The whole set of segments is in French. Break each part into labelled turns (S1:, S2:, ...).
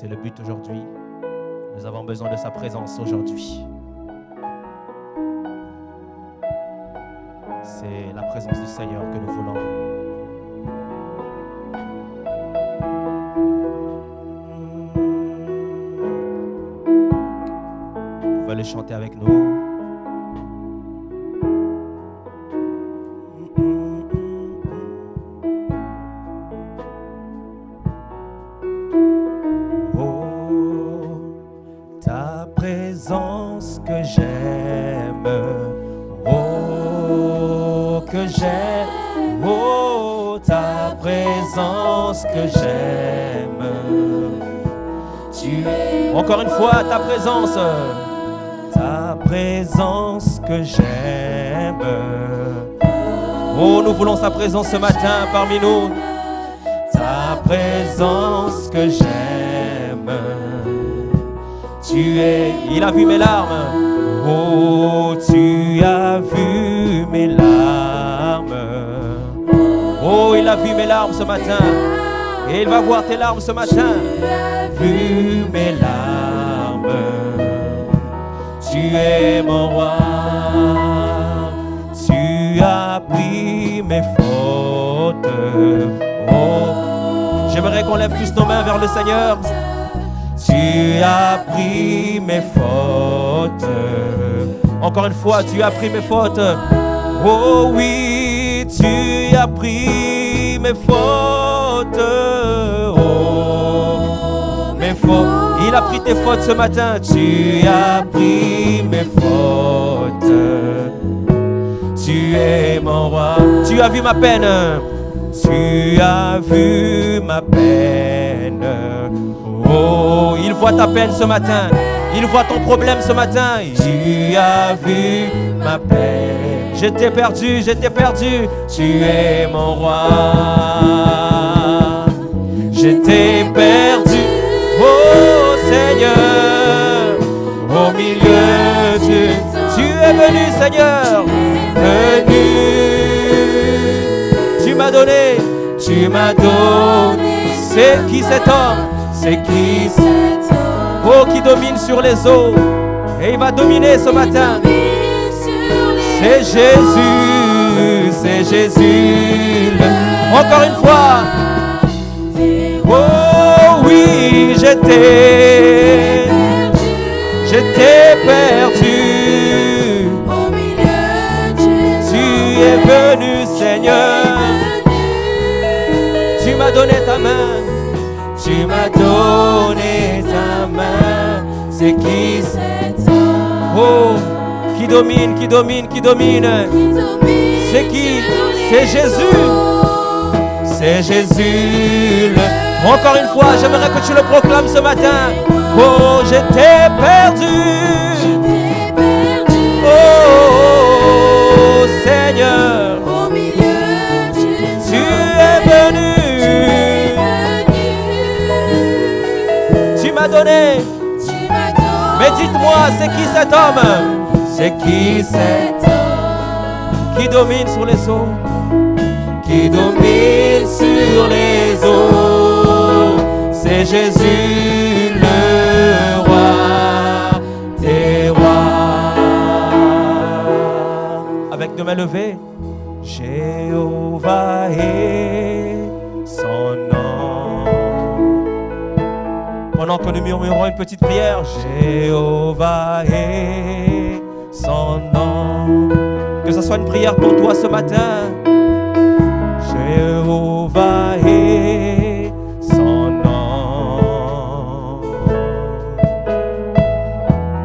S1: C'est le but aujourd'hui. Nous avons besoin de sa présence aujourd'hui. C'est la présence du Seigneur que nous voulons. Vous pouvez le chanter avec nous.
S2: Que j'aime, oh, que j'aime, oh, ta présence que j'aime. Tu es
S1: encore une fois ta présence
S2: que j'aime.
S1: Oh, nous voulons sa présence ce matin parmi nous.
S2: Ta présence que j'aime. Tu es,
S1: il a vu mes larmes.
S2: Oh, tu as vu mes larmes.
S1: Oh, il a vu mes larmes ce matin. Et il va voir tes larmes ce matin.
S2: Tu as vu mes larmes. Tu es mon roi. Tu as pris mes fautes.
S1: Oh, j'aimerais qu'on lève tous nos mains vers le Seigneur.
S2: Tu as pris mes fautes.
S1: Encore une fois, tu as pris mes fautes.
S2: Oh oui, tu as pris mes fautes. Oh, mes fautes.
S1: Il a pris tes fautes ce matin.
S2: Tu as pris mes fautes. Tu es mon roi.
S1: Tu as vu ma peine.
S2: Tu as vu ma peine.
S1: Oh, il voit ta peine ce matin. Il voit ton problème ce matin.
S2: Tu as vu ma peine.
S1: J'étais perdu, j'étais perdu.
S2: Tu es mon roi. J'étais perdu. Oh Seigneur, au milieu du...
S1: Tu es venu Seigneur.
S2: Venu.
S1: Tu m'as donné.
S2: Tu m'as donné.
S1: C'est qui cet homme?
S2: C'est qui cet homme?
S1: Oh, qui domine sur les eaux. Et il va dominer ce matin.
S2: C'est Jésus, c'est Jésus.
S1: Encore une fois.
S2: Oh oui, j'étais perdu.
S3: Au milieu du
S2: Tu es venu Seigneur.
S1: Tu m'as donné ta main.
S2: Tu m'as donné ta main. C'est qui cet homme?
S1: Oh, qui domine, qui domine, qui domine. C'est qui? C'est Jésus.
S2: C'est Jésus.
S1: Encore une fois, j'aimerais que tu le proclames ce matin. Oh, j'étais perdu. Oh, Seigneur.
S3: Au milieu du
S1: Tu es venu. Tu m'as donné. Mais dites-moi, c'est qui cet homme?
S2: C'est qui cet homme?
S1: Qui domine sur les eaux?
S2: Qui domine sur les eaux? C'est Jésus le roi des rois.
S1: Avec deux mains levées.
S2: Jéhovah est son nom.
S1: Pendant que nous murmurons une petite prière.
S2: Jéhovah est son nom.
S1: Que ce soit une prière pour toi ce matin.
S2: Jéhovah est son nom.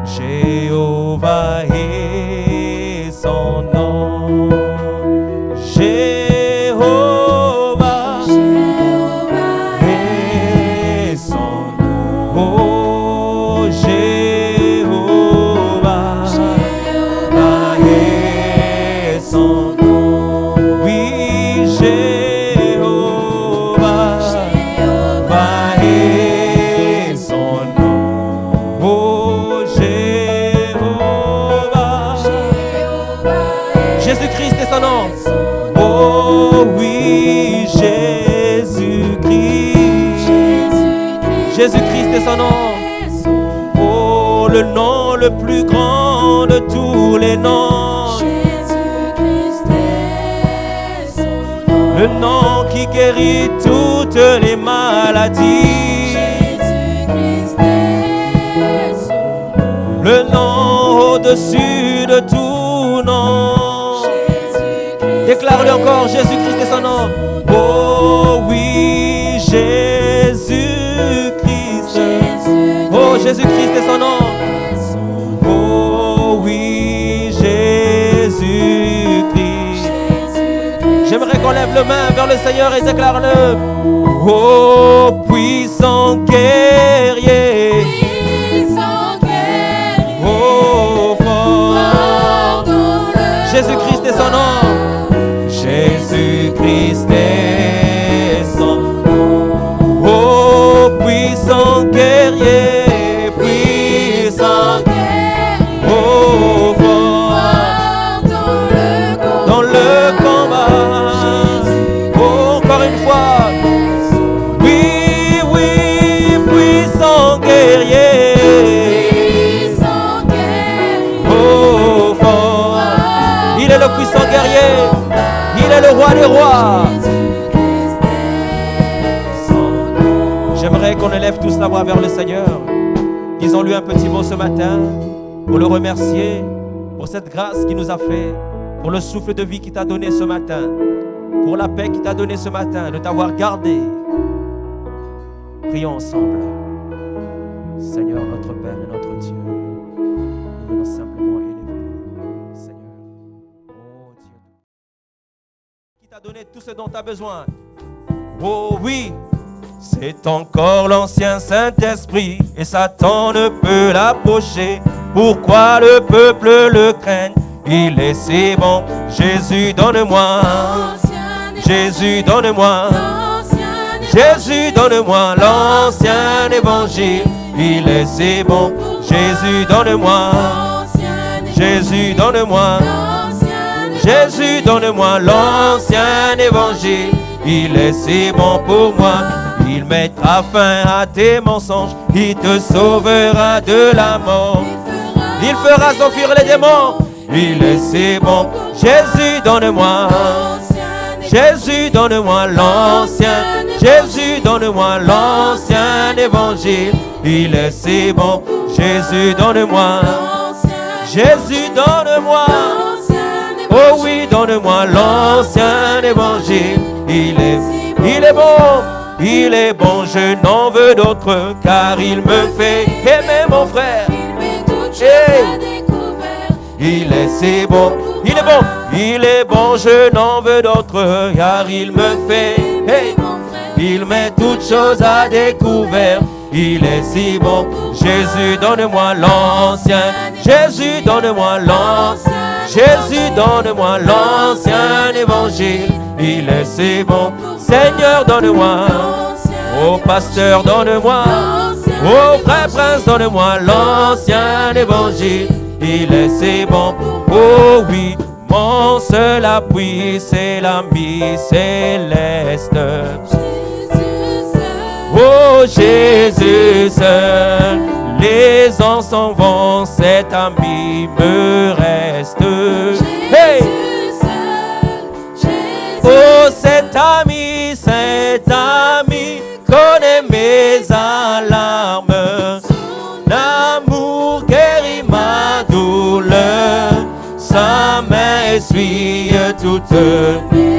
S2: Jéhovah est son nom. Jéhovah est son nom. Oh, Jéhovah est son nom. Oui, Jéhovah est son nom. Oh, Jéhovah.
S1: Jésus-Christ est son nom.
S2: Oh oui, Jésus-Christ.
S1: Jésus-Christ est son nom. Oh, le nom le plus grand de tous les noms.
S3: Jésus-Christ est son nom.
S1: Le nom qui guérit toutes les maladies.
S3: Jésus-Christ est son nom.
S1: Le nom au-dessus de tout nom. Déclare-le encore, Jésus-Christ est son nom. Oh oui, Jésus-Christ. Oh, Jésus-Christ est son nom. Oh oui, Jésus-Christ. J'aimerais qu'on lève le main vers le Seigneur et déclare-le. Oh, puissant guerrier. Oh, fort. Jésus-Christ est son nom. Jésus-Christ est son nom. Oh, puissant guerrier, puissant. Oh, fort dans le combat. Oh, encore une fois. Oui, oui, puissant guerrier. Oh, fort. Il est le puissant guerrier. Il est le roi des rois. J'aimerais qu'on élève tous la voix vers le Seigneur. Disons-lui un petit mot ce matin pour le remercier pour cette grâce qu'il nous a fait, pour le souffle de vie qu'il t'a donné ce matin, pour la paix qu'il t'a donné ce matin, de t'avoir gardé. Prions ensemble. Seigneur, notre Père et notre Dieu, nous voulons simplement élever nous, Seigneur. Oh Dieu, qui t'a donné tout ce dont tu as besoin. Oh oui, c'est encore l'ancien Saint-Esprit et Satan ne peut l'approcher. Pourquoi le peuple le craigne? Il est si bon. Jésus, donne-moi. Jésus, donne-moi. Jésus, donne-moi l'ancien évangile. Il est si bon. Jésus, donne-moi. Jésus, donne-moi. Jésus, donne-moi l'ancien évangile. Il est si bon pour moi. Il mettra fin à tes mensonges. Il te sauvera de la mort. Il fera s'enfuir les démons. Il est si bon. Jésus, donne-moi. Jésus, donne-moi l'ancien. Jésus, donne-moi l'ancien évangile. Il est si bon. Jésus, donne-moi. Jésus, donne-moi. Oh oui, donne-moi l'ancien évangile. Il est bon. Il est bon, je n'en veux d'autre, car il me fait aimer mon frère. Il est si bon, il est bon, il est bon, je n'en veux d'autre, car il me fait, il met toutes choses à découvert. Il est si bon, Jésus, donne-moi l'ancien, Jésus, donne-moi l'ancien, Jésus, donne-moi l'ancien évangile. Il est si bon, Seigneur, donne-moi, oh pasteur, donne-moi, oh frère prince, donne-moi l'ancien évangile. Il est si bon, oh oui, mon seul appui, c'est l'ami céleste. Oh Jésus seul, les ans s'en vont, cet ami me reste. Hey! Oh cet ami connaît mes alarmes. L'amour guérit ma douleur, sa main essuie toute.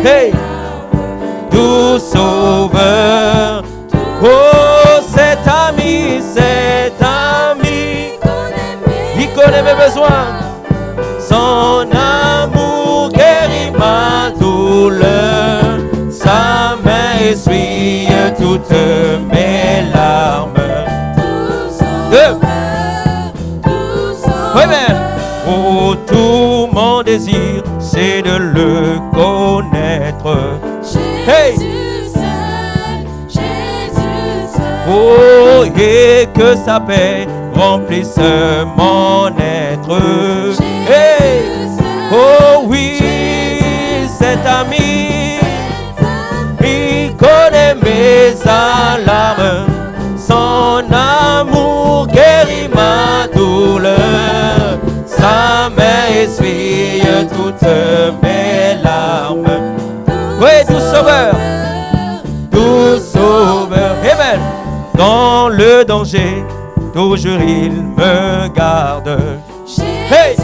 S1: Hey! Doux sauveur. Oh cet ami, il connaît mes besoins. Son amour guérit ma douleur, sa main essuie toutes mes larmes. Oui, mais oh, tout mon désir, c'est de le connaître. Hey! Oh, et que sa paix remplisse mon être. Hey! Oh oui, cet ami, il connaît mes alarmes. Son
S2: essuie toutes mes larmes.
S1: Oui, doux sauveur.
S2: Doux sauveur,
S1: Amen.
S2: dans le danger, toujours il me garde.
S1: Hey.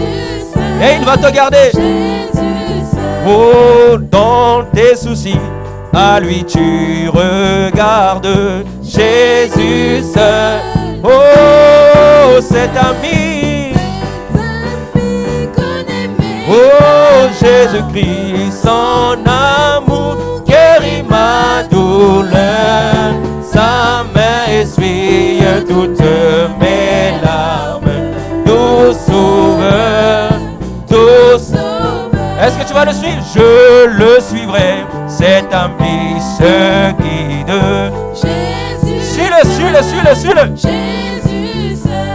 S1: Et il va te garder.
S2: Oh, dans tes soucis, à lui tu regardes. Jésus seul, oh, cet ami. Oh, Jésus-Christ, son amour guérit ma douleur. Sa main essuie toutes mes larmes. Doux sauveur, doux sauveur.
S1: Est-ce que tu vas le suivre?
S2: Je le suivrai, cet ami se guide. Suis-le.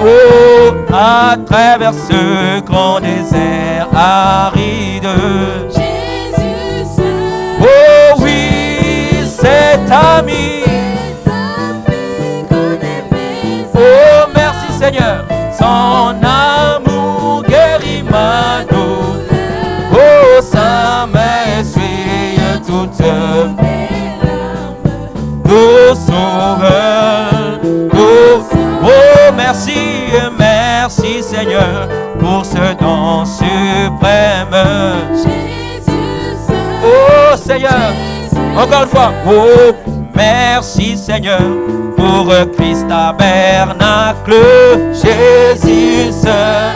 S2: Oh, à travers ce grand désert aride. Oh oui, cet ami. Oh, merci Seigneur. Son amour guérit ma douleur. Oh, sa main essuie toutes mes larmes. Doux sauveur, doux. Oh, merci Seigneur pour ce don suprême. Oh Seigneur, encore une fois. Oh, merci Seigneur pour Christ tabernacle. Jésus seul,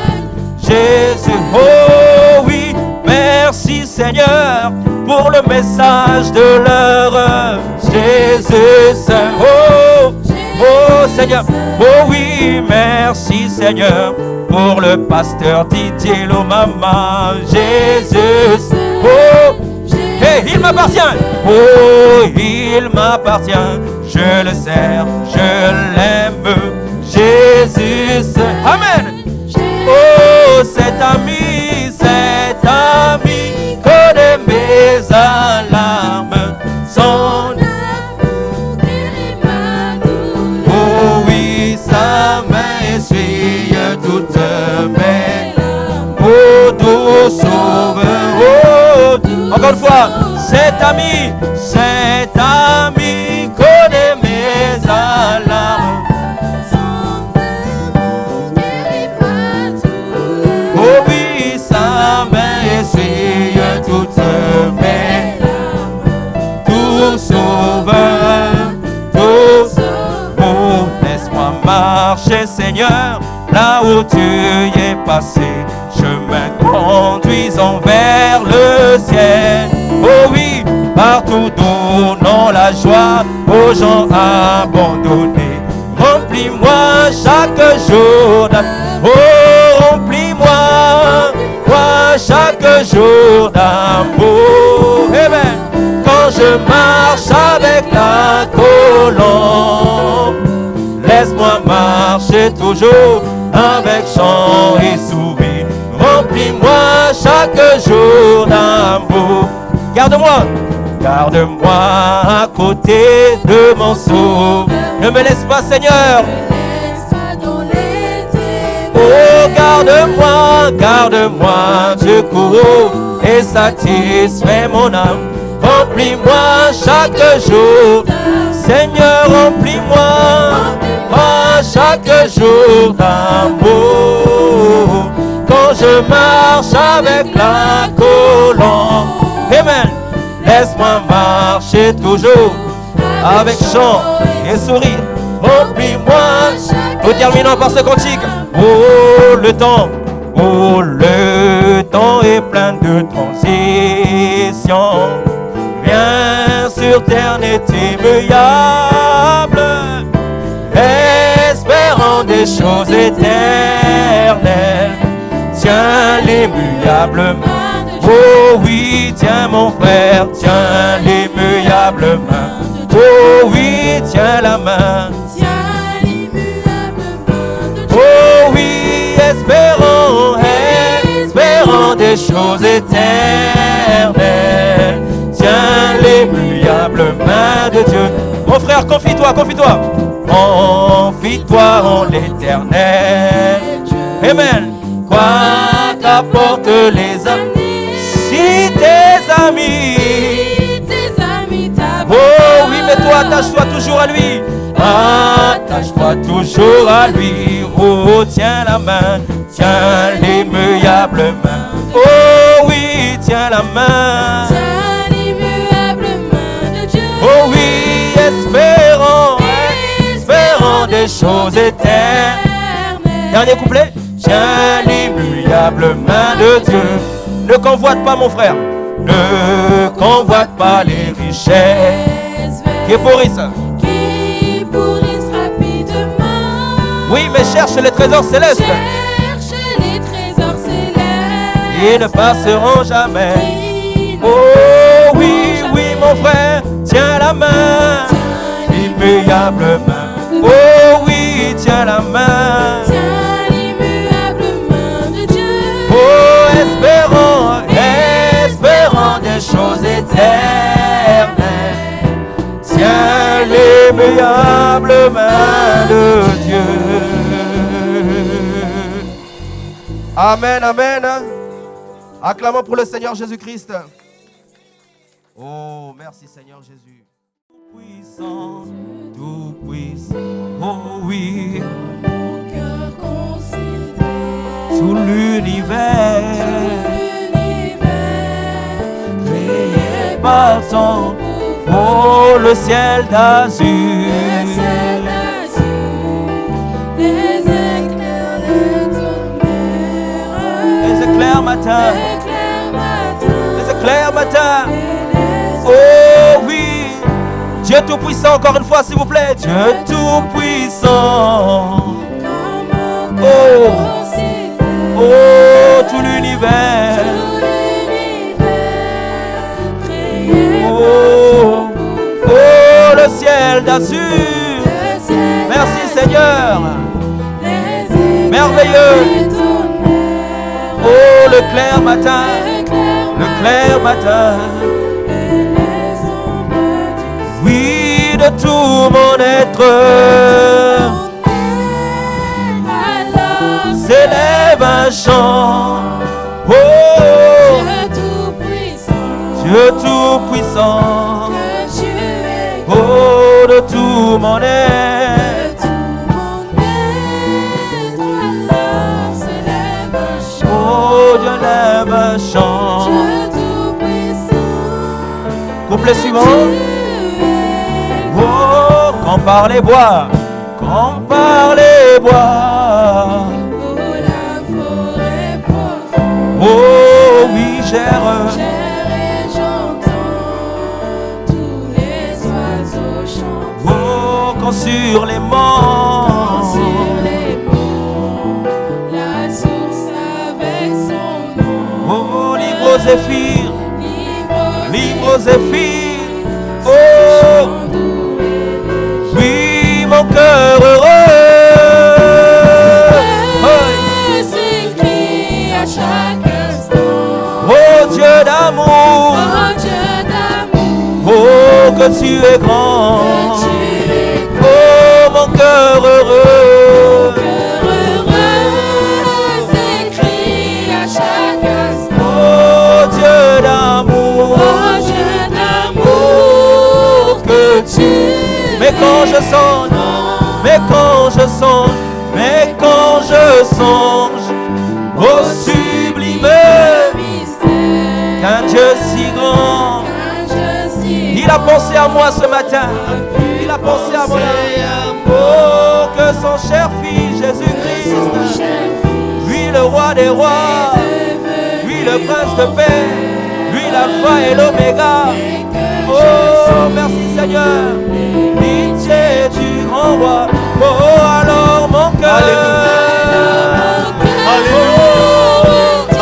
S2: Jésus. Oh oui, merci Seigneur pour le message de l'heure. Jésus seul. Oh Seigneur, oh oui, merci Seigneur pour le pasteur Didier Lomama. Jésus, oh, hey, il m'appartient. Oh, il m'appartient. Je le sers, je l'aime. Jésus, amen. Oh, cet ami connaît mes alarmes. Son toutes mes larmes. Oh, doux sauveur, oh, encore une fois, cet ami connaît mes alarmes. Oh oui, sa main essuie toutes mes larmes. Doux sauveur, doux sauveur, oh, laisse-moi marcher Seigneur là où tu es passé, chemin conduisant vers le ciel. Oh oui, partout donnons la joie aux gens abandonnés. Remplis-moi chaque jour d'amour. Oh, remplis-moi chaque jour d'amour. Amen. Quand je marche avec la colombe, laisse-moi marcher toujours avec chant et sourire. Remplis-moi chaque jour d'amour. Garde-moi à côté de mon sauveur. Ne me laisse pas Seigneur. Oh, garde-moi, Dieu court et satisfait mon âme. Remplis-moi chaque jour, Seigneur, remplis-moi chaque jour d'amour. Quand je marche avec la colombe, amen, laisse-moi marcher toujours avec chant et sourire. Remplis-moi. Nous terminons par ce cantique. Oh, le temps est plein de transitions. Rien sur terre n'est immuable, espérant des choses éternelles. Tiens l'immuable main. Oh oui, tiens mon frère, tiens l'immuable main. Oh oui, tiens la main. Oh oui, espérant des choses éternelles. Tiens l'immuable main de Dieu. Mon frère, confie-toi. Confie-toi en l'Éternel. Amen. Quoi qu'apportent les amis. Si tes amis, oh oui, mais toi attache-toi toujours à lui. Attache-toi toujours à lui. Oh, tiens la main, tiens l'immuable main. Oh oui, tiens la main. Oh oui, espérons, espérons des choses éternelles. Dernier couplet. Tiens l'immuable main de Dieu. Ne convoite pas mon frère. Ne convoite pas les richesses qui pourrissent. Oui, mais cherche les trésors célestes. Ils ne passeront jamais. Oh oui, oui, mon frère, tiens la main, l'immuable main. Oh oui, tiens la main. Oh, espérons, espérons des choses éternelles. Tiens l'immuable main de Dieu. Amen, amen. Acclamons pour le Seigneur Jésus-Christ. Oh, merci Seigneur Jésus. Tout-puissant, tout-puissant, oh oui. Tout l'univers, créé par ton, oh le ciel d'azur. Les éclairs matin, les éclairs matin. Oh oui, Dieu tout-puissant, encore une fois s'il vous plaît. Dieu tout-puissant. Oh, oh, tout l'univers. Oh, oh, le ciel d'azur. Merci Seigneur. Merveilleux. Oh, le clair matin. Le clair matin. Oui, de tout mon être. S'élève un chant. Oh, Dieu tout-puissant. Oh, de tout mon être. Oh, Dieu lève un chant. Couplet suivant. Oh, quand par les bois, quand par les bois. Oh oui, j'erre
S3: et j'entends tous les oiseaux chanter.
S2: Oh, quand sur les monts,
S3: la source avec son nom.
S2: oh, livre aux zéphyrs, livre aux zéphyrs. Oh, oui, mon cœur heureux.
S3: S'écrie à chaque
S2: Oh Dieu d'amour, oh que tu es grand, oh mon cœur heureux,
S3: s'écrie à chaque instant.
S2: oh Dieu d'amour,
S3: Que tu
S2: mais quand je songe, mais quand je songe, mais quand je songe, au sublime qu'un Dieu si grand. Il a pensé à moi ce matin. Il a pensé à moi. Oh, que son cher fils Jésus-Christ, lui le roi des rois, lui le prince de paix, lui l'alpha et l'oméga. Oh, merci Seigneur, pitié du grand roi. Oh, alors mon cœur.
S4: Alléluia.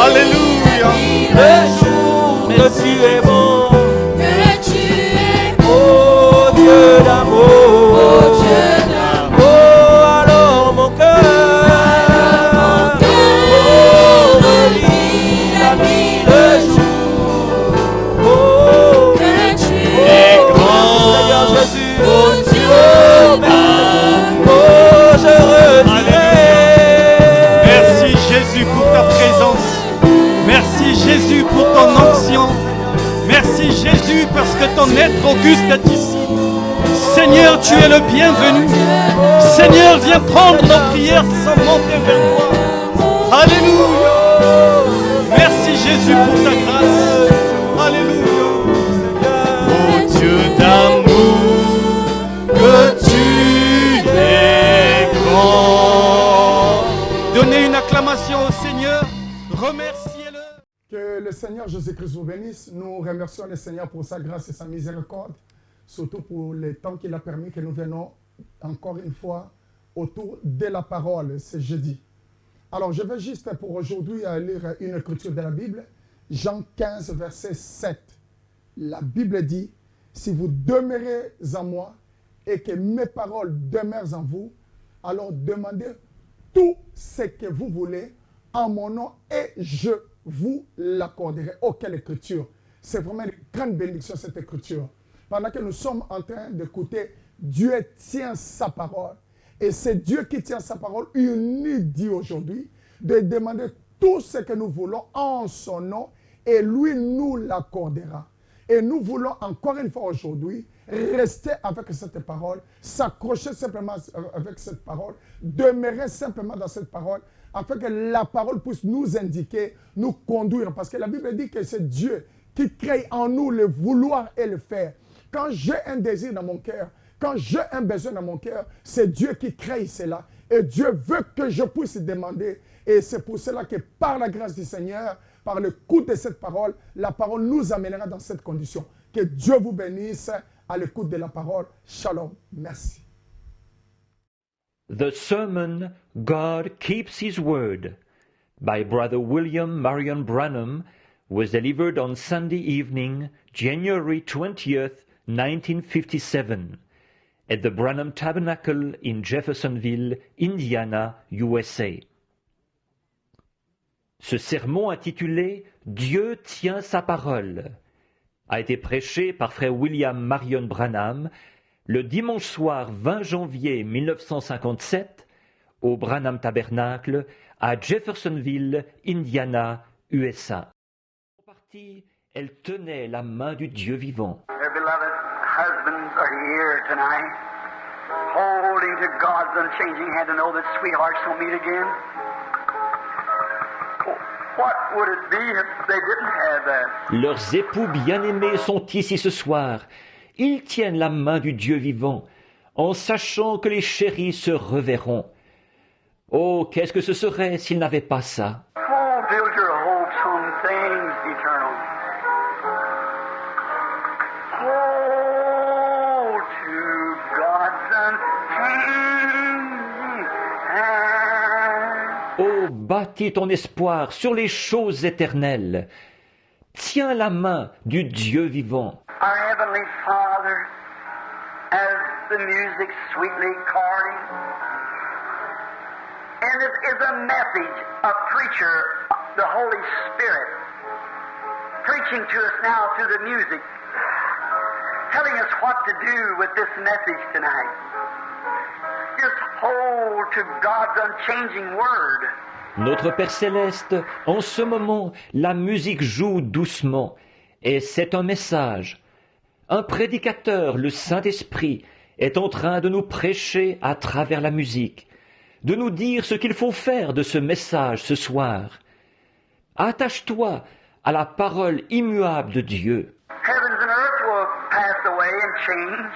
S4: Alléluia.
S2: Le jour que tu es bon.
S3: Que tu es
S2: Oh Dieu d'amour,
S3: beau, Dieu d'amour.
S2: oh alors mon cœur, oh il a mis le jour, oh
S3: Que tu
S4: es
S2: oh,
S4: grand,
S2: Seigneur Jésus,
S3: oh Dieu
S2: oh merci, oh je redirai,
S4: Merci Jésus pour ta présence.
S5: Jésus, parce que ton être auguste est ici. Seigneur, tu es le bienvenu. Seigneur, viens prendre nos prières sans monter vers toi. Alléluia. Merci Jésus pour ta grâce. Alléluia.
S4: Oh Dieu d'amour, que tu es grand.
S5: Donnez une acclamation au Seigneur. Remerciez-le.
S6: Que le Seigneur Jésus-Christ vous bénisse. Nous remercions le Seigneur pour sa grâce et sa miséricorde, surtout pour le temps qu'il a permis que nous venons encore une fois autour de la parole ce jeudi. Alors, je vais juste pour aujourd'hui lire une écriture de la Bible, Jean 15, verset 7. La Bible dit, « Si vous demeurez en moi et que mes paroles demeurent en vous, alors demandez tout ce que vous voulez en mon nom et je vous l'accorderai. » Oh, quelle écriture! C'est vraiment une grande bénédiction cette écriture. Pendant que nous sommes en train d'écouter, Dieu tient sa parole. Et c'est Dieu qui tient sa parole. Il nous dit aujourd'hui de demander tout ce que nous voulons en son nom et lui nous l'accordera. Et nous voulons encore une fois aujourd'hui rester avec cette parole, s'accrocher simplement avec cette parole, demeurer simplement dans cette parole, afin que la parole puisse nous indiquer, nous conduire. Parce que la Bible dit que c'est Dieu qui crée en nous le vouloir et le faire. Quand j'ai un désir dans mon cœur, quand j'ai un besoin dans mon cœur, c'est Dieu qui crée cela. Et Dieu veut que je puisse demander. Et c'est pour cela que par la grâce du Seigneur, par l'écoute de cette parole, la parole nous amènera dans cette condition. Que Dieu vous bénisse à l'écoute de la parole. Shalom. Merci.
S7: The sermon, God Keeps His Word, by Brother William Marion Branham, was delivered on Sunday evening, January 20th, 1957, at the Branham Tabernacle in Jeffersonville, Indiana, USA. Ce sermon intitulé « Dieu tient sa parole » a été prêché par frère William Marion Branham le dimanche soir 20 janvier 1957 au Branham Tabernacle à Jeffersonville, Indiana, USA. En partie, elle tenait la main du Dieu vivant.
S8: Their beloved husbands are here tonight, holding to God's unchanging hand to know that sweethearts will meet again. What would it be if they didn't have that?
S7: Leurs époux bien-aimés sont ici ce soir. Ils tiennent la main du Dieu vivant, en sachant que les chéris se reverront. Oh, qu'est-ce que ce serait s'ils n'avaient pas ça?
S8: Oh, build your hopes on things eternal. Oh, to God's unchanging hand.
S7: Oh, bâtis ton espoir sur les choses éternelles. Tiens la main du Dieu vivant.
S8: Our Heavenly Father, as the music sweetly chording, and it is a message, a preacher, the Holy Spirit, preaching to us now through the music, telling us what to do with this message tonight. Just hold to God's unchanging word.
S7: Notre Père Céleste, en ce moment, la musique joue doucement, et c'est un message. Un prédicateur, le Saint-Esprit, est en train de nous prêcher à travers la musique, de nous dire ce qu'il faut faire de ce message ce soir. Attache-toi à la parole immuable de Dieu.
S8: Heavens and earth will pass away and change,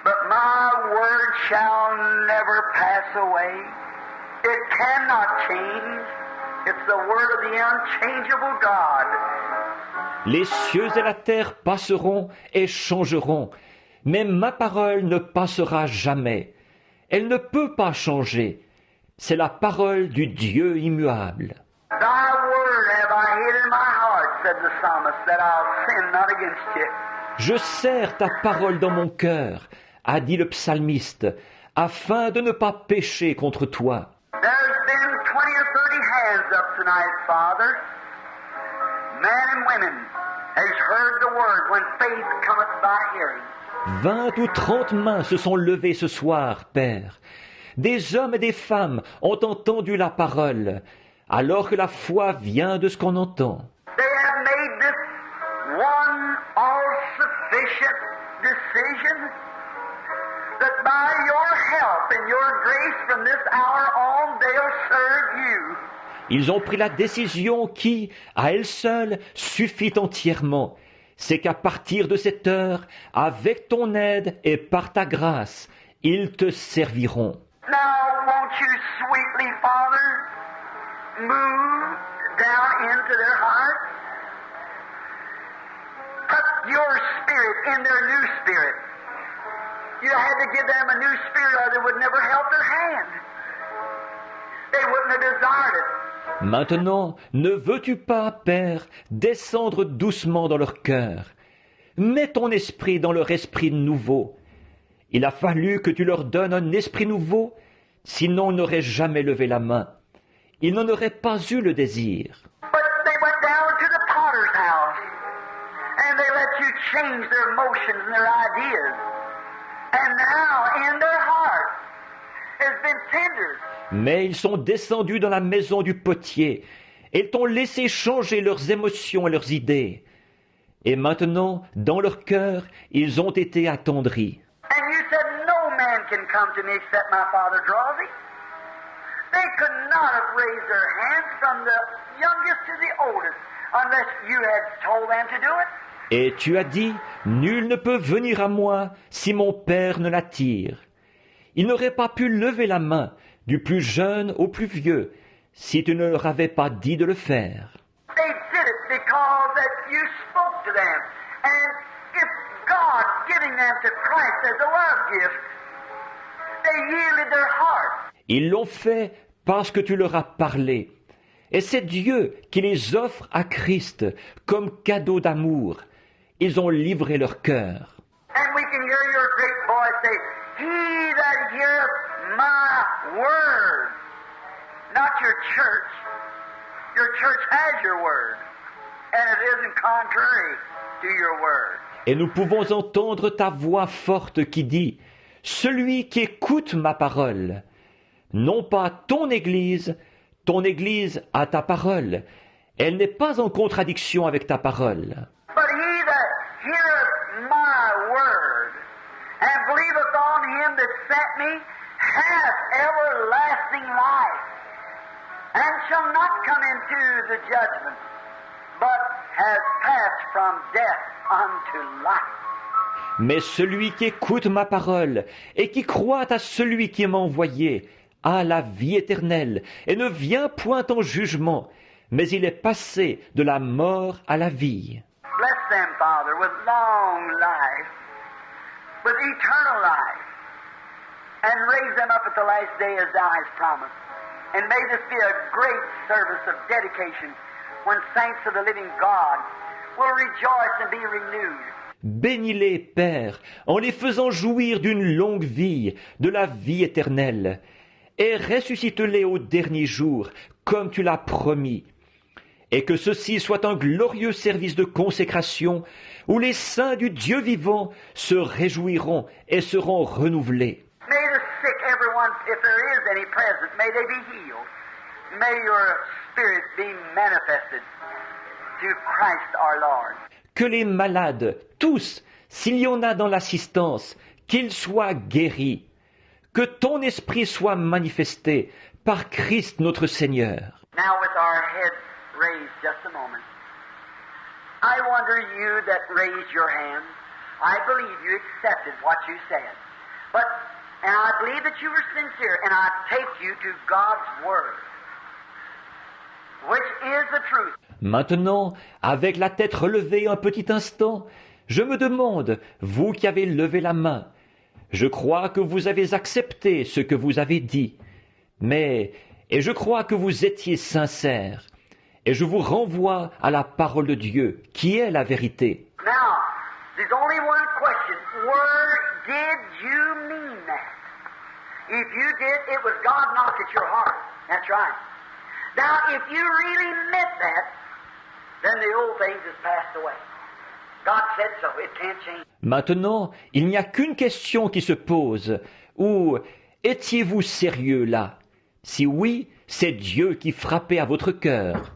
S8: but my word shall never pass away. It cannot change. It's the word of the unchangeable God.
S7: Les cieux et la terre passeront et changeront, mais ma parole ne passera jamais. Elle ne peut pas changer. C'est la parole du Dieu immuable.
S8: Thy word have I hid in my heart, said the psalmist, that I'll sin not against you.
S7: Je serre ta parole dans mon cœur, a dit le psalmiste, afin de ne pas pécher contre toi.
S8: There's been 20 or 30 hands up tonight, Father. Men and women has heard the word when faith cometh by hearing.
S7: 20 ou 30 mains se sont levées ce soir, Père. Des hommes et des femmes ont entendu la parole, alors que la foi vient de ce qu'on entend.
S8: They have made this one all gracious decision that by your help and your grace from this hour on, they'll serve you.
S7: Ils ont pris la décision qui, à elle seule, suffit entièrement. C'est qu'à partir de cette heure, avec ton aide et par ta grâce, ils te serviront.
S8: Now, won't you sweetly, Father, move down into their hearts? Put your spirit in their new spirit. You had to give them a new spirit or they would never help their hand. They wouldn't have desired it.
S7: Maintenant, ne veux-tu pas, Père, descendre doucement dans leur cœur? Mets ton esprit dans leur esprit nouveau. Il a fallu que tu leur donnes un esprit nouveau, sinon ils n'auraient jamais levé la main. Ils n'en auraient pas eu le désir.
S8: But they went down to the potter's house, and they let you change their emotions and their ideas. And now, in their heart, has been tender.
S7: Mais ils sont descendus dans la maison du potier, et ils t'ont laissé changer leurs émotions et leurs idées. Et maintenant, dans leur cœur, ils ont été attendris.
S8: And you said, no man can come to me except my Father draws him. They could not have raised their hands from the youngest to the oldest unless you had told them to do it.
S7: Et tu as dit, nul ne peut venir à moi si mon Père ne l'attire. Ils n'auraient pas pu lever la main, du plus jeune au plus vieux, si tu ne leur avais pas dit de le faire.
S8: They did it because that you spoke to them. And if God giving them to Christ as a love gift, they yielded their heart.
S7: Ils l'ont fait parce que tu leur as parlé. Et c'est Dieu qui les offre à Christ comme cadeau d'amour. Ils ont livré leur cœur.
S8: And we can hear your great voice say, he that heareth my word. Not your church. Your church has your word. And it isn't contrary to your word.
S7: Et nous pouvons entendre ta voix forte qui dit, « Celui qui écoute ma parole, non pas ton Église a ta parole. Elle n'est pas en contradiction avec ta parole.
S8: But he that heareth my word and believeth on him that sent me hath everlasting life, and shall not come into the judgment, but has passed from death unto life.
S7: Mais celui qui écoute ma parole et qui croit à celui qui m'a envoyé a la vie éternelle et ne vient point en jugement, mais il est passé de la mort à la vie.
S8: Bless them, Father, with long life, with eternal life, and raise them up at the last day as thou hast promised. And may this be a great service of dedication when saints of the living God will rejoice and be renewed.
S7: Bénis-les, Père, en les faisant jouir d'une longue vie, de la vie éternelle, et ressuscite-les au dernier jour, comme tu l'as promis, et que ceci soit un glorieux service de consécration, où les saints du Dieu vivant se réjouiront et seront renouvelés.
S8: May the sick, everyone, if there is any present, may they be healed. May your Spirit be manifested to Christ our Lord.
S7: Que les malades, tous, s'il y en a dans l'assistance, qu'ils soient guéris. Que ton esprit soit manifesté par Christ notre Seigneur.
S8: Now with our heads raised just a moment, I wonder you that raised your hand, I believe you accepted what you said. And I believe that you were sincere, and I take you to God's Word, which is the truth.
S7: Maintenant, avec la tête relevée un petit instant, je me demande, vous qui avez levé la main, je crois que vous avez accepté ce que vous avez dit, et je crois que vous étiez sincère, et je vous renvoie à la parole de Dieu, qui est la vérité.
S8: Now, there's only one question. Where did you mean that? If you did, it was God knocked at your heart. That's right. Now, if you really meant that, then the old things has passed away. God said so. It can't change.
S7: Maintenant, il n'y a qu'une question qui se pose, ou étiez-vous sérieux là? Si oui, c'est Dieu qui frappait à votre cœur.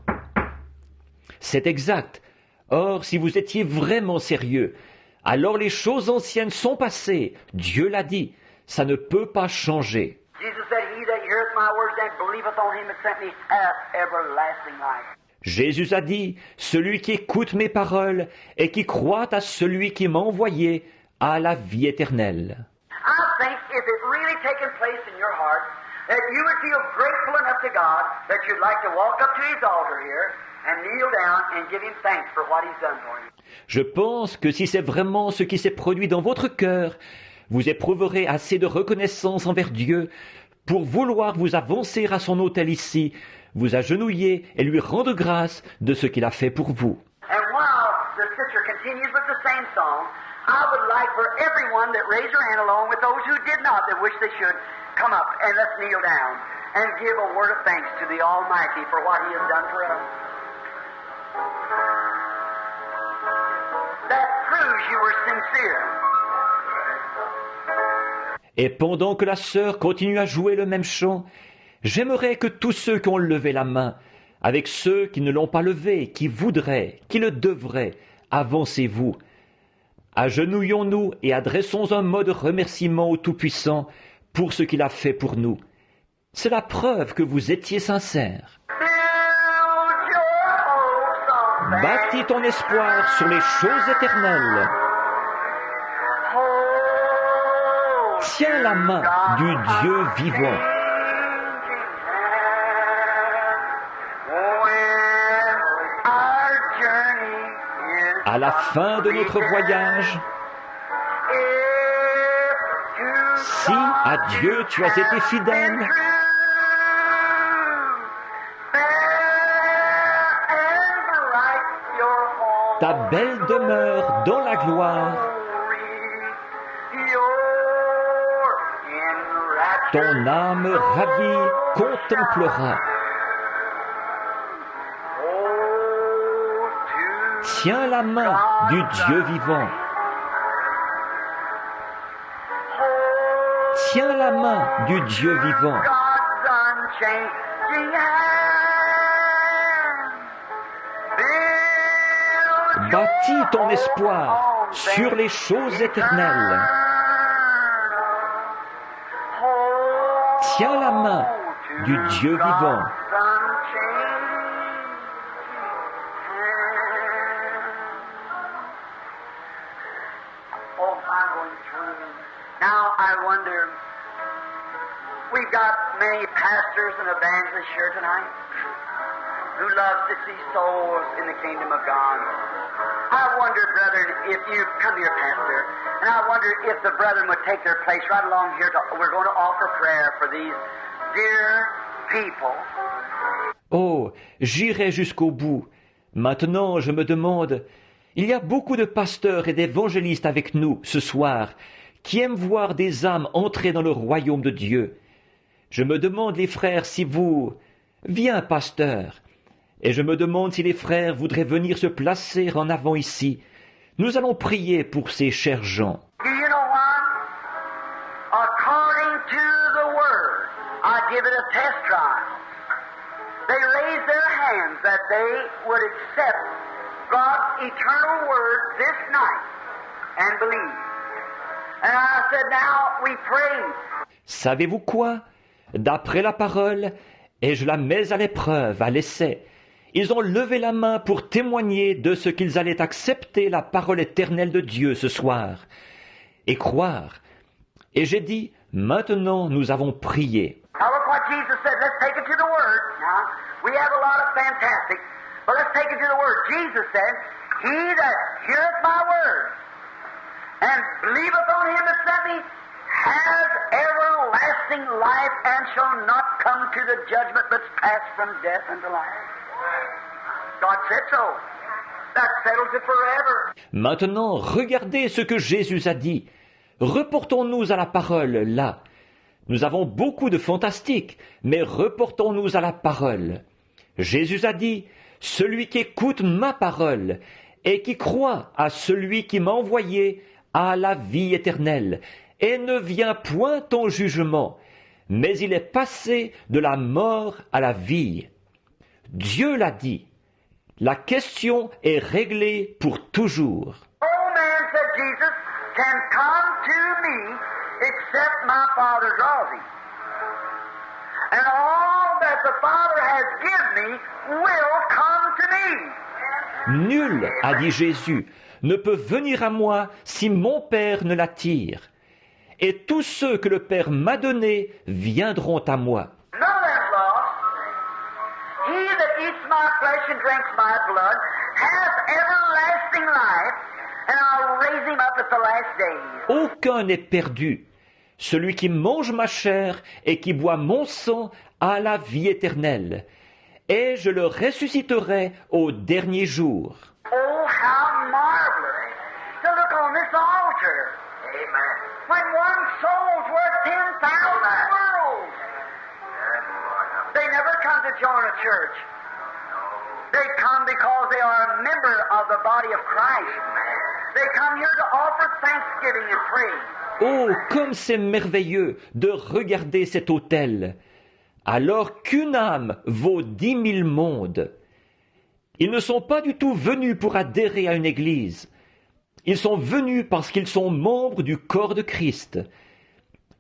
S7: C'est exact. Or, si vous étiez vraiment sérieux, alors les choses anciennes sont passées. Dieu l'a dit, ça ne peut pas changer.
S8: Jesus said, He that heareth my words and believeth on him that sent me hath everlasting life.
S7: Jésus a dit, celui qui écoute mes paroles et qui croit à celui qui m'a envoyé a la vie éternelle.
S8: I think if it really taken place in your heart, that you would feel grateful enough to God that you'd like to walk up to His altar here and kneel down and give Him thanks for what He's done for you.
S7: Je pense que si c'est vraiment ce qui s'est produit dans votre cœur, vous éprouverez assez de reconnaissance envers Dieu pour vouloir vous avancer à son autel ici, vous agenouiller et lui rendre grâce de ce qu'il a fait pour vous.
S8: And while the sister continues with the same song, I would like for everyone that raised their hand along with those who did not, that wish they should, come up and let's kneel down and give a word of thanks to the Almighty for what He has done for us. That proves you were sincere.
S7: Et pendant que la sœur continue à jouer le même chant, j'aimerais que tous ceux qui ont levé la main, avec ceux qui ne l'ont pas levé, qui voudraient, qui le devraient, avancez-vous. Agenouillons-nous et adressons un mot de remerciement au Tout-Puissant pour ce qu'il a fait pour nous. C'est la preuve que vous étiez sincères.
S8: Build your hopes on
S7: Bâtis ton espoir sur les choses éternelles. Tiens la main du Dieu vivant. À la fin de notre voyage, si à Dieu tu as été fidèle, ta belle demeure dans la gloire, ton âme ravie contemplera. Tiens la main du Dieu vivant. Tiens la main du Dieu vivant. Bâtis ton espoir sur les choses éternelles. Tiens la main du Dieu vivant.
S8: Now I wonder, we've got many pastors and evangelists here tonight who love to see souls in the kingdom of God. I wonder, brethren, if you come to your pastor, and I wonder if the brethren would take their place right along here. We're going to offer prayer for these dear people.
S7: Oh, j'irai jusqu'au bout. Maintenant, je me demande, il y a beaucoup de pasteurs et d'évangélistes avec nous ce soir qui aiment voir des âmes entrer dans le royaume de Dieu. Je me demande, les frères, si vous... Viens, pasteur. Et je me demande si les frères voudraient venir se placer en avant ici. Nous allons prier pour ces chers gens.
S8: Do you know what? According to the Word, I give it a test trial. They raised their hands that they would accept God's eternal Word this night and believe. And I said, now we pray.
S7: Savez-vous quoi? D'après la parole, et je la mets à l'épreuve, à l'essai, ils ont levé la main pour témoigner de ce qu'ils allaient accepter la parole éternelle de Dieu ce soir et croire. Et j'ai dit, maintenant nous avons prié.
S8: Now look what Jesus said. Let's take it to the Word. Now, we have a lot of fantastic, but let's take it to the Word. Jesus said, He that heareth my word and believeth on him that sent me has everlasting life and shall not come to the judgment but's passed from death unto life. God said so. That settles it forever.
S7: Maintenant, regardez ce que Jésus a dit. Reportons-nous à la parole, là. Nous avons beaucoup de fantastique, mais reportons-nous à la parole. Jésus a dit, « Celui qui écoute ma parole et qui croit à celui qui m'a envoyé a la vie éternelle, et ne vient point en jugement, mais il est passé de la mort à la vie. » Dieu l'a dit. La question est réglée pour toujours.
S8: Oh man, said Jesus, can come to me except my Father draws him. And all that the Father has given me will come to me.
S7: Nul, a dit Jésus, ne peut venir à moi si mon Père ne l'attire. Et tous ceux que le Père m'a donnés viendront à moi.
S8: None of that's lost. He that eats my flesh and drinks my blood has everlasting life, and I'll raise him up at the last days.
S7: Aucun n'est perdu. Celui qui mange ma chair et qui boit mon sang a la vie éternelle. Et je le ressusciterai au dernier jour.
S8: Oh, how marvelous to look on this altar. Amen. When one soul's worth 10,000 worlds. They never come to join a church. They come because they are a member of the body of Christ. They come here to offer thanksgiving and praise.
S7: Oh, comme c'est merveilleux de regarder cet autel, alors qu'une âme vaut 10 000 mondes. Ils ne sont pas du tout venus pour adhérer à une église. Ils sont venus parce qu'ils sont membres du corps de Christ.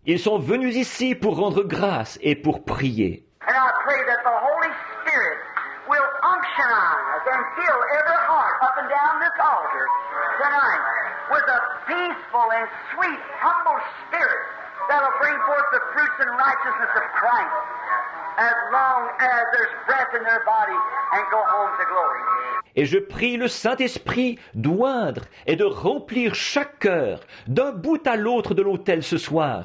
S7: Ils sont venus ici pour rendre grâce et pour prier.
S8: And I pray that the Holy Spirit will unctionize and fill every heart up and down this altar tonight with a peaceful and sweet, humble spirit that'll bring forth the fruits and righteousness of Christ as long as there's breath in their body and go home to glory.
S7: Et je prie le Saint-Esprit d'oindre et de remplir chaque cœur d'un bout à l'autre de l'autel ce soir,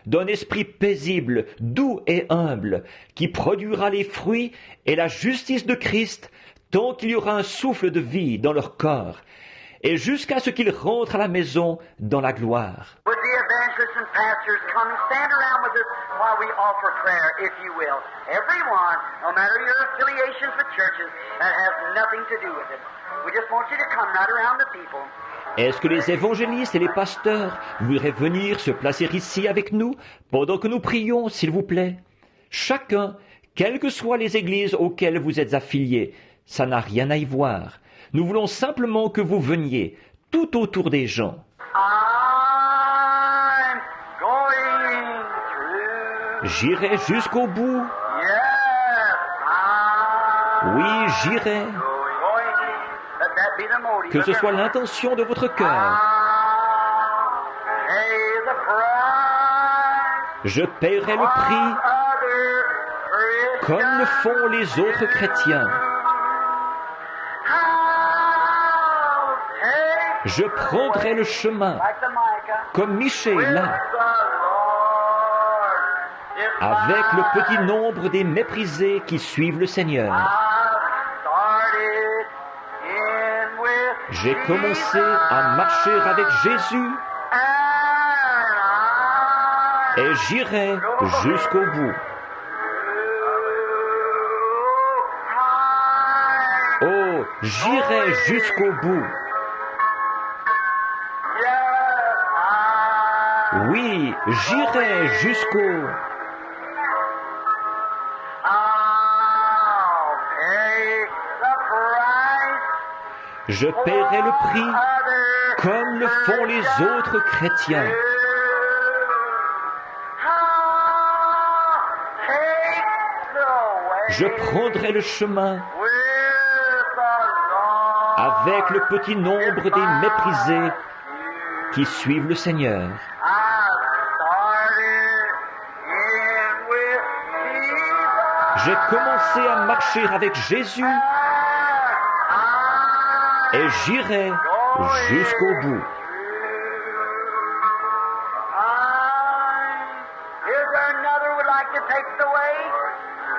S7: d'un esprit paisible, doux et humble, qui produira les fruits et la justice de Christ tant qu'il y aura un souffle de vie dans leur corps, et jusqu'à ce qu'ils rentrent à la maison dans la gloire.
S8: Would the evangelists and pastors come and stand around with us while we offer prayer, if you will? Everyone, no matter your affiliations with churches, that has nothing to do with it. We just want you to come right around the people.
S7: Est-ce que les évangélistes et les pasteurs voudraient venir se placer ici avec nous pendant que nous prions, s'il vous plaît? Chacun, quelles que soient les églises auxquelles vous êtes affiliés, ça n'a rien à y voir. Nous voulons simplement que vous veniez, tout autour des gens.
S8: I'm going through.
S7: J'irai jusqu'au bout.
S8: Yes,
S7: Oui, j'irai.
S8: going. Let that be the motive.
S7: Que ce soit l'intention de votre cœur.
S8: Pay the price.
S7: Je paierai le prix
S8: Other
S7: comme le font les autres chrétiens. Je prendrai le chemin, comme Michée là, avec le petit nombre des méprisés qui suivent le Seigneur. J'ai commencé à marcher avec Jésus et j'irai jusqu'au bout. Oh, j'irai jusqu'au bout. Oui, j'irai jusqu'au... Je paierai le prix comme le font les autres chrétiens. Je prendrai le chemin avec le petit nombre des méprisés qui suivent le Seigneur. J'ai commencé à marcher avec Jésus et j'irai jusqu'au bout.
S8: Is there another would like to take the way?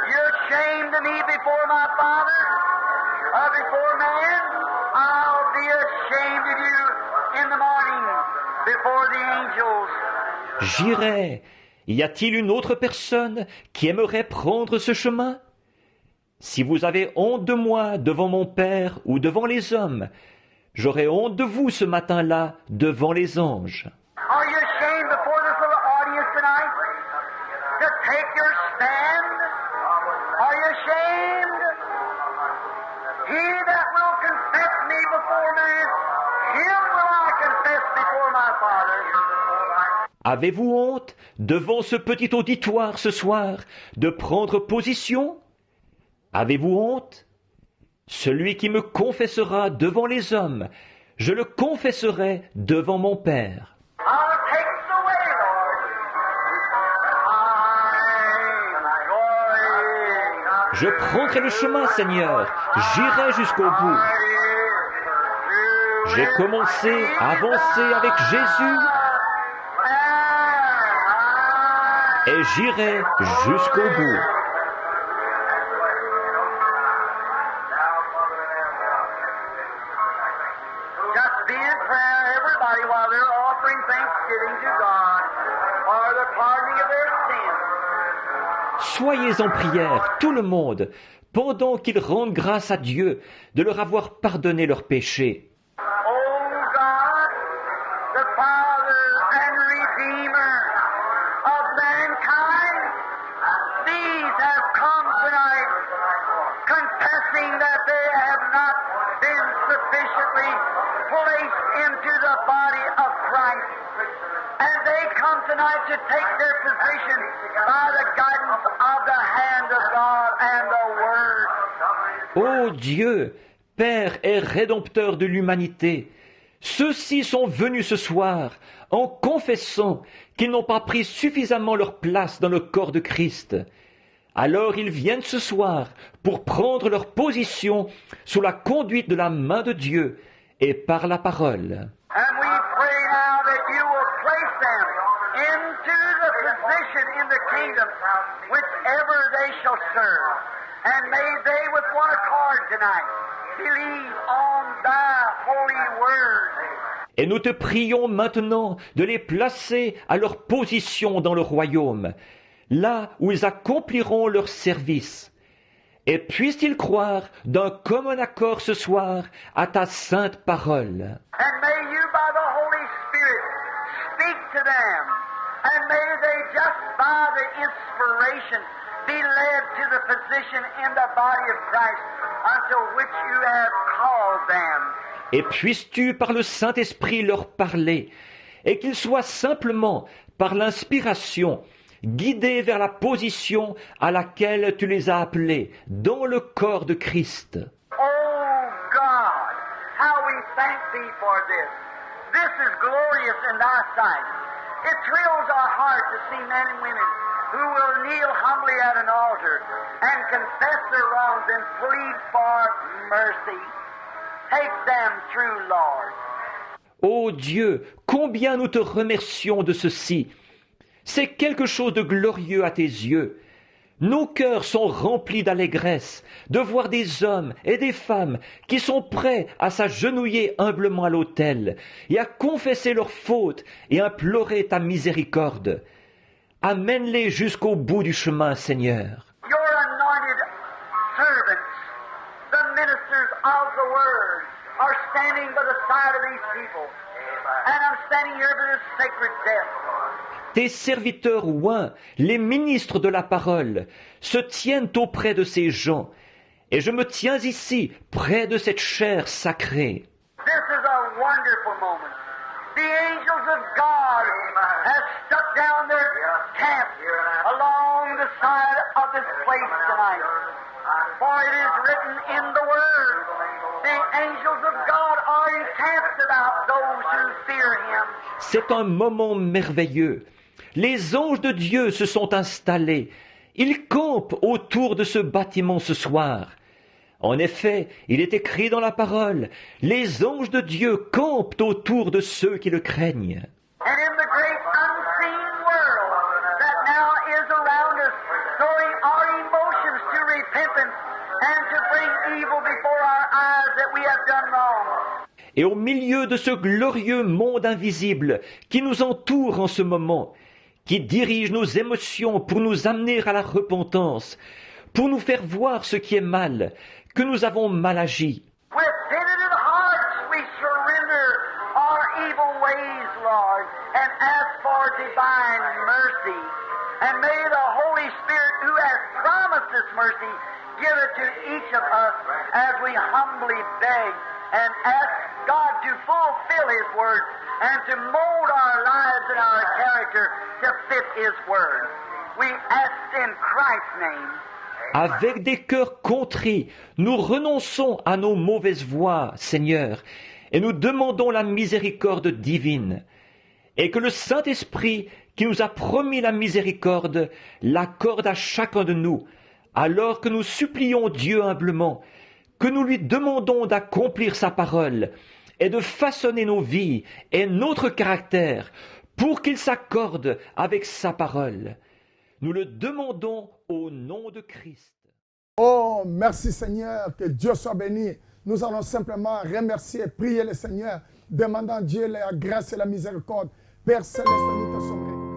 S8: You're ashamed of me before my Father, before man. I'll be ashamed of you in the morning before the angels.
S7: J'irai. Y a-t-il une autre personne qui aimerait prendre ce chemin? Si vous avez honte de moi devant mon Père ou devant les hommes, j'aurai honte de vous ce matin-là devant les anges.
S8: Are you ashamed before this little audience tonight to take your stand? Are you ashamed? He that will confess me before man, him will I confess before my Father.
S7: Avez-vous honte, devant ce petit auditoire ce soir, de prendre position? Avez-vous honte? Celui qui me confessera devant les hommes, je le confesserai devant mon Père.
S8: I'll take the way, Lord. I'm going.
S7: Je prendrai le chemin, Seigneur, j'irai jusqu'au bout. J'ai commencé à avancer avec Jésus et j'irai jusqu'au bout.
S8: Just be in prayer, everybody, while they're offering thanksgiving to God for the pardoning of their sins.
S7: Soyez en prière, tout le monde, pendant qu'ils rendent grâce à Dieu de leur avoir pardonné leurs péchés.
S8: Oh God, the Father and Redeemer of mankind, these have come tonight confessing that they have not been sufficiently placed into the body of Christ. And they come tonight to take their position by the guidance of the hand of God and the Word.
S7: Ô Dieu, Père et Rédempteur de l'humanité, ceux-ci sont venus ce soir en confessant qu'ils n'ont pas pris suffisamment leur place dans le corps de Christ. Alors ils viennent ce soir pour prendre leur position sous la conduite de la main de Dieu et par la parole.
S8: And we pray now that you will place them into the position in the kingdom whichever they shall serve. And may they with one accord tonight believe on thy holy word.
S7: Et nous te prions maintenant de les placer à leur position dans le royaume, là où ils accompliront leur service. Et puissent-ils croire d'un commun accord ce soir à ta sainte parole.
S8: And may you by the Holy Spirit speak to them. And may they just by the inspiration be led to the position in the body of Christ unto which you have called them.
S7: Et puisses-tu par le Saint-Esprit leur parler, et qu'ils soient simplement, par l'inspiration, guidés vers la position à laquelle tu les as appelés, dans le corps de Christ.
S8: Oh God, how we thank thee for this. This is glorious in thy sight. It thrills our heart to see men and women who will kneel humbly at an altar and confess their wrongs and plead for mercy. Take them through, Lord.
S7: Ô Dieu, combien nous te remercions de ceci. C'est quelque chose de glorieux à tes yeux. Nos cœurs sont remplis d'allégresse de voir des hommes et des femmes qui sont prêts à s'agenouiller humblement à l'autel et à confesser leurs fautes et implorer ta miséricorde. Amène-les jusqu'au bout du chemin, Seigneur.
S8: Your anointed servants, the ministers of the Word, are standing by the side of these people. And I'm standing here for this sacred death.
S7: Tes serviteurs oints, les ministres de la parole, se tiennent auprès de ces gens, et je me tiens ici, près de cette chair sacrée.
S8: This is a wonderful moment. The angels of God have stuck down their camp along the side of this place tonight. For it is written in the Word, the angels of God are encamped about those who fear Him.
S7: C'est un moment merveilleux. Les anges de Dieu se sont installés. Ils campent autour de ce bâtiment ce soir. En effet, il est écrit dans la parole, les anges de Dieu campent autour de ceux qui le craignent.
S8: And in the great unseen world that now is around us, throwing our emotions to repentance and to bring evil before our eyes that we have done wrong.
S7: Et au milieu de ce glorieux monde invisible qui nous entoure en ce moment, qui dirige nos émotions pour nous amener à la repentance, pour nous faire voir ce qui est mal, que nous avons mal agi.
S8: With penitent hearts we surrender our evil ways, Lord, and ask for divine mercy. And may the Holy Spirit, who has promised this mercy, give it to each of us as we humbly beg and ask God to fulfill His Word and to mold our lives and our character to fit His Word. We ask in Christ's name.
S7: Avec des cœurs contrits, nous renonçons à nos mauvaises voies, Seigneur, et nous demandons la miséricorde divine. Et que le Saint-Esprit, qui nous a promis la miséricorde, l'accorde à chacun de nous, alors que nous supplions Dieu humblement, que nous lui demandons d'accomplir sa parole et de façonner nos vies et notre caractère pour qu'il s'accorde avec sa parole. Nous le demandons au nom de Christ.
S6: Oh, merci Seigneur, que Dieu soit béni. Nous allons simplement remercier, prier le Seigneur, demandant à Dieu la grâce et la miséricorde. Père Céleste, nous te sommes reconnaissants.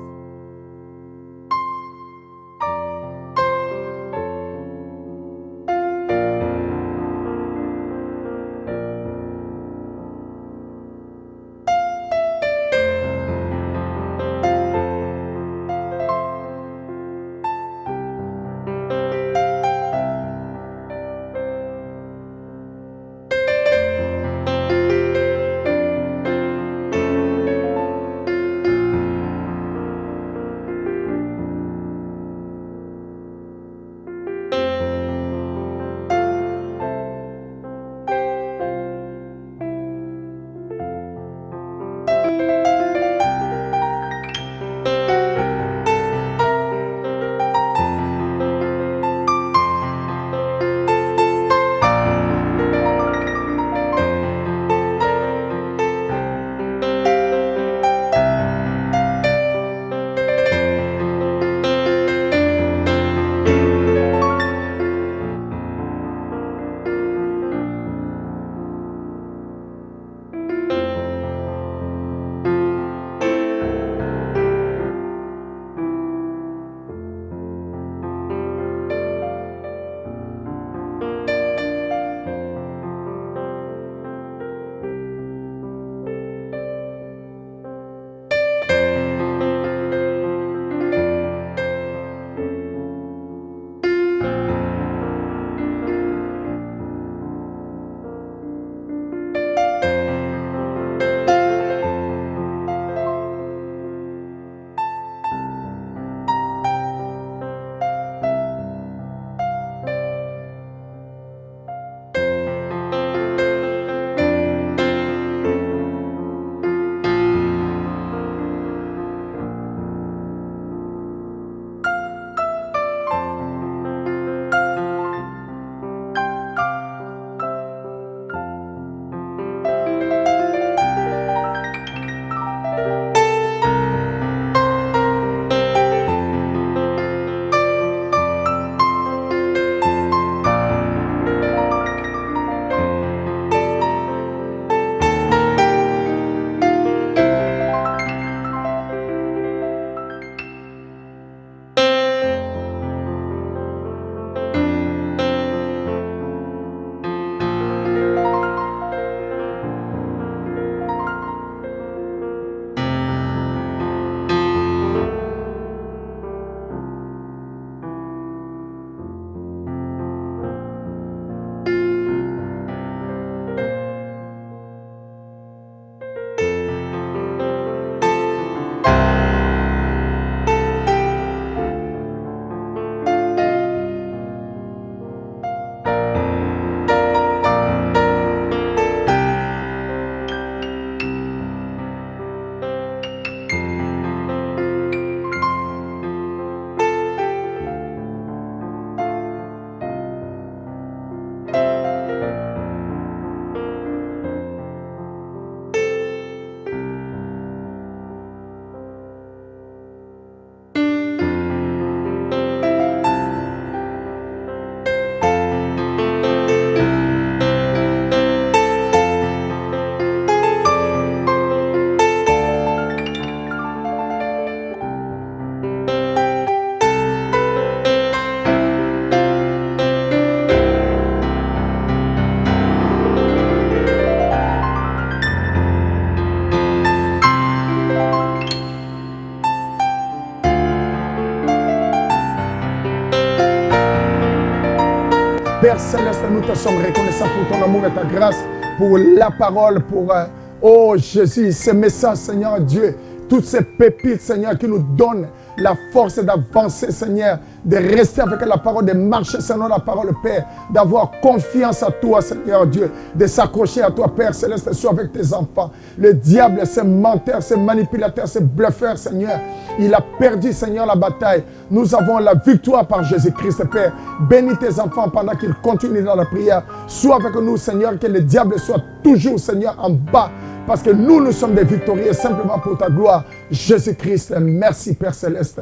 S6: Père Céleste, nous te sommes reconnaissants pour ton amour et ta grâce. pour la parole, pour, oh Jésus, ce message, Seigneur Dieu, toutes ces pépites, Seigneur, qui nous donnent la force d'avancer, Seigneur, de rester avec la parole, de marcher selon la parole, Père, d'avoir confiance à toi, Seigneur Dieu, de s'accrocher à toi, Père Céleste, sois avec tes enfants. Le diable, ce menteur, ce manipulateur, ce bluffeur, Seigneur, il a perdu, Seigneur, la bataille. Nous avons la victoire par Jésus-Christ, Père. Bénis tes enfants pendant qu'ils continuent dans la prière. Sois avec nous, Seigneur, que le diable soit toujours, Seigneur, en bas. Parce que nous sommes des victorieux simplement pour ta gloire. Jésus-Christ, merci Père Céleste.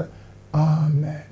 S6: Amen.